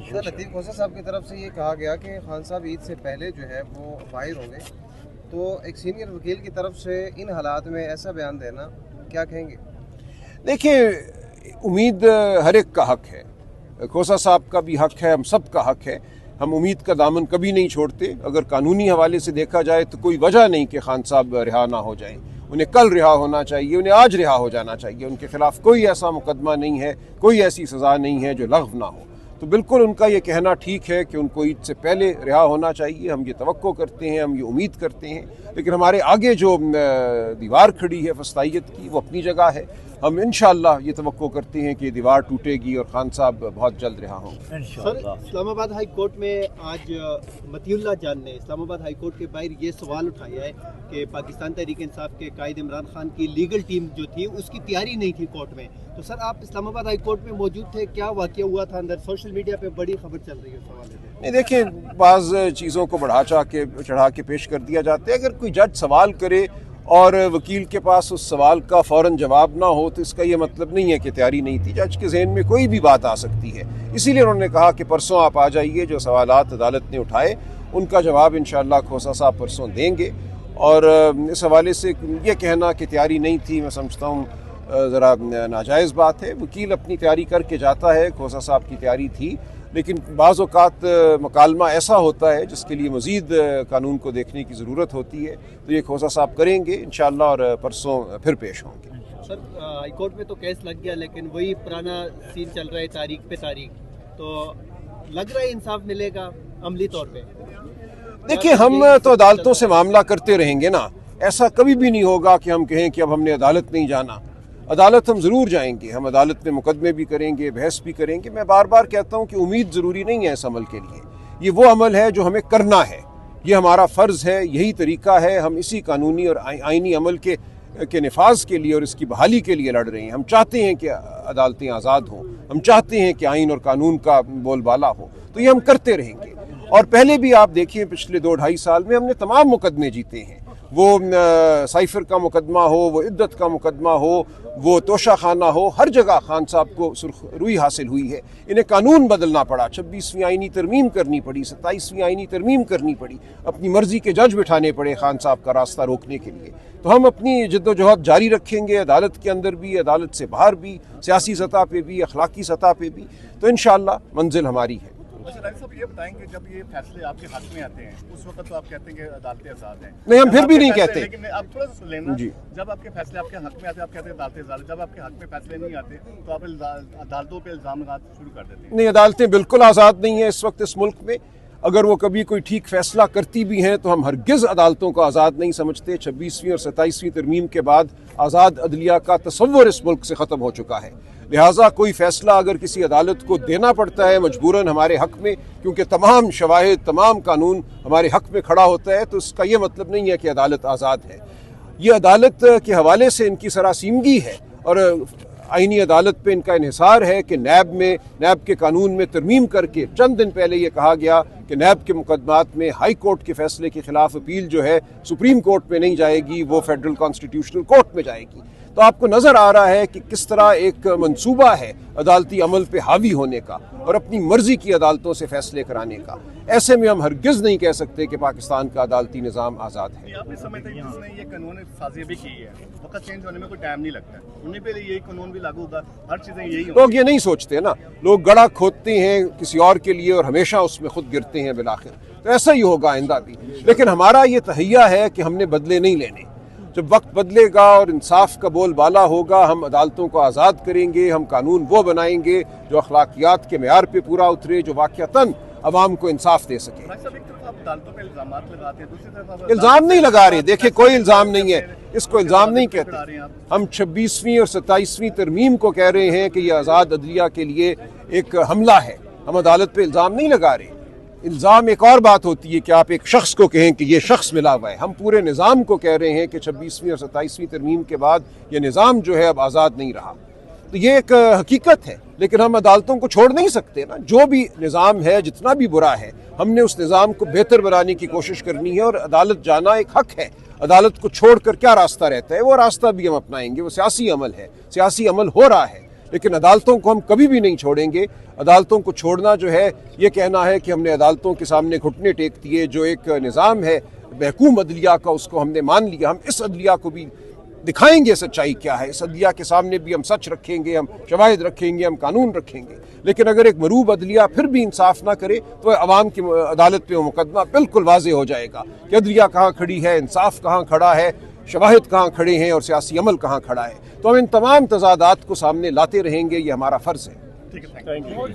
سر لطیف خوسا صاحب کی طرف سے یہ کہا گیا کہ خان صاحب عید سے پہلے جو ہے وہ باہر ہوں گے، تو ایک سینئر وکیل کی طرف سے ان حالات میں ایسا بیان دینا کیا کہیں گے؟ دیکھیں، امید ہر ایک کا حق ہے، کھوسا صاحب کا بھی حق ہے، ہم سب کا حق ہے، ہم امید کا دامن کبھی نہیں چھوڑتے۔ اگر قانونی حوالے سے دیکھا جائے تو کوئی وجہ نہیں کہ خان صاحب رہا نہ ہو جائیں، انہیں کل رہا ہونا چاہیے، انہیں آج رہا ہو جانا چاہیے، ان کے خلاف کوئی ایسا مقدمہ نہیں ہے، کوئی ایسی سزا نہیں ہے جو لغو نہ ہو۔ تو بالکل ان کا یہ کہنا ٹھیک ہے کہ ان کو عید سے پہلے رہا ہونا چاہیے، ہم یہ توقع کرتے ہیں، ہم یہ امید کرتے ہیں، لیکن ہمارے آگے جو دیوار کھڑی ہے فسطائیت کی وہ اپنی جگہ ہے۔ ہم انشاءاللہ یہ توقع کرتے ہیں کہ یہ دیوار ٹوٹے گی اور خان صاحب بہت جلد رہا ہوں گے۔ سر، اسلام آباد ہائی کورٹ میں آج مطیع اللہ جان نے اسلام آباد ہائی کورٹ کے باہر یہ سوال اٹھایا ہے کہ پاکستان تحریک انصاف کے قائد عمران خان کی لیگل ٹیم جو تھی اس کی تیاری نہیں تھی کورٹ میں۔ تو سر، آپ اسلام آباد ہائی کورٹ میں موجود تھے، کیا واقعہ ہوا تھا اندر؟ سوشل میڈیا پہ بڑی خبر چل رہی ہے اس حوالے سے۔ نہیں، دیکھیں، بعض چیزوں کو چڑھا کے پیش کر دیا جاتا ہے۔ اگر کوئی جج سوال کرے اور وکیل کے پاس اس سوال کا فوراً جواب نہ ہو تو اس کا یہ مطلب نہیں ہے کہ تیاری نہیں تھی۔ جج کے ذہن میں کوئی بھی بات آ سکتی ہے، اسی لیے انہوں نے کہا کہ پرسوں آپ آ جائیے، جو سوالات عدالت نے اٹھائے ان کا جواب انشاءاللہ کھوسا صاحب پرسوں دیں گے۔ اور اس حوالے سے یہ کہنا کہ تیاری نہیں تھی، میں سمجھتا ہوں ذرا ناجائز بات ہے۔ وکیل اپنی تیاری کر کے جاتا ہے، کھوسا صاحب کی تیاری تھی، لیکن بعض اوقات مکالمہ ایسا ہوتا ہے جس کے لیے مزید قانون کو دیکھنے کی ضرورت ہوتی ہے، تو یہ کھوسا صاحب کریں گے انشاءاللہ اور پرسوں پھر پیش ہوں گے۔ سر، ہائی کورٹ میں تو کیس لگ گیا لیکن وہی پرانا سین چل رہا ہے، تاریخ پہ تاریخ، تو لگ رہا ہے انصاف ملے گا عملی طور پہ؟ دیکھیں، ہم تو عدالتوں سے معاملہ کرتے رہیں گے نا، ایسا کبھی بھی نہیں ہوگا کہ ہم کہیں کہ اب ہم نے عدالت نہیں جانا۔ عدالت ہم ضرور جائیں گے، ہم عدالت میں مقدمے بھی کریں گے، بحث بھی کریں گے۔ میں بار بار کہتا ہوں کہ امید ضروری نہیں ہے اس عمل کے لیے، یہ وہ عمل ہے جو ہمیں کرنا ہے، یہ ہمارا فرض ہے، یہی طریقہ ہے۔ ہم اسی قانونی اور آئینی عمل کے نفاذ کے لیے اور اس کی بحالی کے لیے لڑ رہے ہیں۔ ہم چاہتے ہیں کہ عدالتیں آزاد ہوں، ہم چاہتے ہیں کہ آئین اور قانون کا بول بالا ہو، تو یہ ہم کرتے رہیں گے۔ اور پہلے بھی آپ دیکھیں، پچھلے 2-2.5 سال میں ہم نے تمام مقدمے جیتے ہیں، وہ سائفر کا مقدمہ ہو، وہ عدت کا مقدمہ ہو، وہ توشہ خانہ ہو، ہر جگہ خان صاحب کو سرخ روئی حاصل ہوئی ہے۔ انہیں قانون بدلنا پڑا، 26ویں آئینی ترمیم کرنی پڑی، 27ویں آئینی ترمیم کرنی پڑی، اپنی مرضی کے جج بٹھانے پڑے خان صاحب کا راستہ روکنے کے لیے۔ تو ہم اپنی جد و جہد جاری رکھیں گے، عدالت کے اندر بھی، عدالت سے باہر بھی، سیاسی سطح پہ بھی، اخلاقی سطح پہ بھی، تو انشاءاللہ منزل ہماری ہے۔ اچھا ڈاکٹر صاحب، یہ بتائیں کہ جب یہ فیصلے آپ کے حق میں آتے ہیں اس وقت تو آپ کہتے ہیں کہ عدالتیں آزاد ہیں۔ نہیں، ہم پھر بھی نہیں کہتے۔ لیکن آپ تھوڑا سا سن لینا، جی، جب آپ کے فیصلے آپ کے حق میں آتے ہیں آپ کہتے ہیں عدالتیں آزاد ہیں، جب آپ کے حق میں فیصلے نہیں آتے تو آپ عدالتوں پہ الزام لگانا شروع کر دیتے ہیں۔ نہیں، عدالتیں بالکل آزاد نہیں ہیں اس وقت اس ملک میں۔ اگر وہ کبھی کوئی ٹھیک فیصلہ کرتی بھی ہیں تو ہم ہرگز عدالتوں کو آزاد نہیں سمجھتے۔ 26ویں اور 27ویں ترمیم کے بعد آزاد عدلیہ کا تصور اس ملک سے ختم ہو چکا ہے، لہٰذا کوئی فیصلہ اگر کسی عدالت کو دینا پڑتا ہے مجبوراً ہمارے حق میں، کیونکہ تمام شواہد، تمام قانون ہمارے حق میں کھڑا ہوتا ہے، تو اس کا یہ مطلب نہیں ہے کہ عدالت آزاد ہے۔ یہ عدالت کے حوالے سے ان کی سراسیمگی ہے، اور آئینی عدالت پہ ان کا انحصار ہے کہ نیب کے قانون میں ترمیم کر کے چند دن پہلے یہ کہا گیا کہ نیب کے مقدمات میں ہائی کورٹ کے فیصلے کے خلاف اپیل جو ہے سپریم کورٹ میں نہیں جائے گی، وہ فیڈرل کانسٹیٹیوشنل کورٹ میں جائے گی۔ تو آپ کو نظر آ رہا ہے کہ کس طرح ایک منصوبہ ہے عدالتی عمل پہ حاوی ہونے کا اور اپنی مرضی کی عدالتوں سے فیصلے کرانے کا۔ ایسے میں ہم ہرگز نہیں کہہ سکتے کہ پاکستان کا عدالتی نظام آزاد ہے۔ آپ نہیں سمجھتے کہ جس نے یہ قانون سازی بھی کی ہے وقت چینج ہونے میں کوئی ٹائم نہیں لگتا ہے، انہیں پہ یہی قانون بھی لاگو ہوگا، ہر چیزیں یہی ہوں۔ لوگ یہ نہیں سوچتے نا، لوگ گڑھا کھودتے ہیں کسی اور کے لیے اور ہمیشہ اس میں خود گرتے ہیں بالآخر، تو ایسا ہی ہوگا آئندہ بھی۔ لیکن ہمارا یہ تہیہ ہے کہ ہم نے بدلے نہیں لینے۔ جب وقت بدلے گا اور انصاف کا بول بالا ہوگا، ہم عدالتوں کو آزاد کریں گے، ہم قانون وہ بنائیں گے جو اخلاقیات کے معیار پہ پورا اترے، جو واقعتاً عوام کو انصاف دے سکے۔ ڈاکٹر صاحب، ایک طرف آپ عدالتوں پہ الزامات لگاتے ہیں، دوسری طرف آپ الزام نہیں لگا رہے، دیکھیں کوئی الزام نہیں ہے، اس کو الزام نہیں کہتے۔ ہم 26ویں اور 27ویں ترمیم کو کہہ رہے ہیں کہ یہ آزاد عدلیہ کے لیے ایک حملہ ہے، ہم عدالت پہ الزام نہیں لگا رہے۔ الزام ایک اور بات ہوتی ہے کہ آپ ایک شخص کو کہیں کہ یہ شخص ملا ہوا ہے، ہم پورے نظام کو کہہ رہے ہیں کہ 26ویں اور 27ویں ترمیم کے بعد یہ نظام جو ہے اب آزاد نہیں رہا۔ تو یہ ایک حقیقت ہے، لیکن ہم عدالتوں کو چھوڑ نہیں سکتے نا۔ جو بھی نظام ہے، جتنا بھی برا ہے، ہم نے اس نظام کو بہتر بنانے کی کوشش کرنی ہے، اور عدالت جانا ایک حق ہے۔ عدالت کو چھوڑ کر کیا راستہ رہتا ہے؟ وہ راستہ بھی ہم اپنائیں گے، وہ سیاسی عمل ہے، سیاسی عمل ہو رہا ہے، لیکن عدالتوں کو ہم کبھی بھی نہیں چھوڑیں گے. عدالتوں کو چھوڑنا جو ہے یہ کہنا ہے کہ ہم نے عدالتوں کے سامنے گھٹنے ٹیک دیے. جو ایک نظام ہے محکوم عدلیہ کا اس کو ہم نے مان لیا. ہم اس عدلیہ کو بھی دکھائیں گے سچائی کیا ہے. اس عدلیہ کے سامنے بھی ہم سچ رکھیں گے, ہم شواہد رکھیں گے, ہم قانون رکھیں گے. لیکن اگر ایک مروب عدلیہ پھر بھی انصاف نہ کرے تو عوام کی عدالت پہ وہ مقدمہ بالکل واضح ہو جائے گا کہ عدلیہ کہاں کھڑی ہے, انصاف کہاں کھڑا ہے, شواہد کہاں کھڑے ہیں اور سیاسی عمل کہاں کھڑا ہے. تو ہم ان تمام تضادات کو سامنے لاتے رہیں گے, یہ ہمارا فرض ہے.